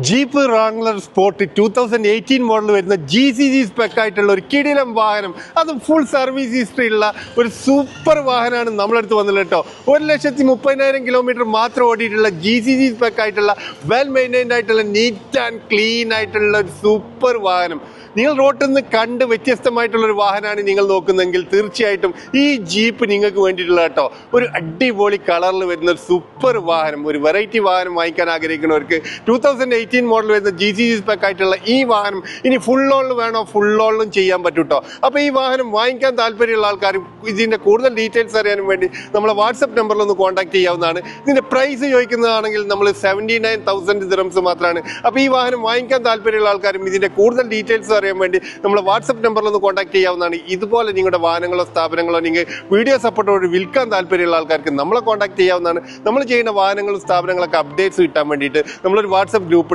Jeep Wrangler sport 2018 model വരുന്ന GCG spec ആയിട്ടുള്ള ഒരു കിടിലം വാഹനം, അതും ഫുൾ സർവീസ് ഹിസ്റ്ററി ഉള്ള ഒരു സൂപ്പർ വാഹനമാണ് നമ്മളടുത്ത് വന്നത് കേട്ടോ. 1,30,000 കിലോമീറ്റർ മാത്രം ഓടിയിട്ടുള്ള GCG സ്പെക് ആയിട്ടുള്ള വെൽ മെയിൻറ്റൈൻഡ് ആയിട്ടുള്ള നീറ്റ് ആൻഡ് ക്ലീൻ ആയിട്ടുള്ള ഒരു സൂപ്പർ വാഹനം. നിങ്ങൾ റോട്ടിൽ നിന്ന് കണ്ട് വ്യത്യസ്തമായിട്ടുള്ളൊരു വാഹനമാണ് നിങ്ങൾ നോക്കുന്നതെങ്കിൽ തീർച്ചയായിട്ടും ഈ ജീപ്പ് നിങ്ങൾക്ക് വേണ്ടിയിട്ടുള്ള കേട്ടോ. ഒരു അടിപൊളി കളറിൽ വരുന്ന ഒരു സൂപ്പർ വാഹനം, ഒരു വെറൈറ്റി വാഹനം വാങ്ങിക്കാൻ ആഗ്രഹിക്കുന്നവർക്ക് 2018 മോഡൽ വരുന്ന GCG സ്പെക് ആയിട്ടുള്ള ഈ വാഹനം ഇനി ഫുൾ ഓണിൽ വേണോ ഫുൾ ഓണിലും ചെയ്യാൻ പറ്റും കേട്ടോ. അപ്പോൾ ഈ വാഹനം വാങ്ങിക്കാൻ താല്പര്യമുള്ള ആൾക്കാർ ഇതിൻ്റെ കൂടുതൽ ഡീറ്റെയിൽസ് അറിയാനും വേണ്ടി നമ്മളെ വാട്സപ്പ് നമ്പറിൽ ഒന്ന് കോൺടാക്ട് ചെയ്യാവുന്നതാണ്. ഇതിൻ്റെ പ്രൈസ് ചോദിക്കുന്നതാണെങ്കിൽ നമ്മൾ 79,000 ദിറംസ് മാത്രമാണ്. അപ്പോൾ ഈ വാഹനം വാങ്ങിക്കാൻ താല്പര്യമുള്ള ആൾക്കാരും ഇതിൻ്റെ കൂടുതൽ ഡീറ്റെയിൽസ് അറിയാൻ വേണ്ടി നമ്മളെ വാട്സപ്പ് നമ്പറിൽ ഒന്ന് കോൺടാക്ട് ചെയ്യാവുന്നതാണ്. ഇതുപോലെ നിങ്ങളുടെ വാഹനങ്ങളോ സ്ഥാപനങ്ങളോ നിങ്ങൾ വീഡിയോ സപ്പോർട്ടോട് വിൽക്കാൻ താല്പര്യമുള്ള ആൾക്കാർക്ക് നമ്മളെ കോൺടാക്ട് ചെയ്യാവുന്നതാണ്. നമ്മൾ ചെയ്യുന്ന വാഹനങ്ങളും സ്ഥാപനങ്ങളൊക്കെ അപ്ഡേറ്റ്സ് കിട്ടാൻ വേണ്ടിയിട്ട് നമ്മളൊരു വാട്സപ്പ് ഗ്രൂപ്പ്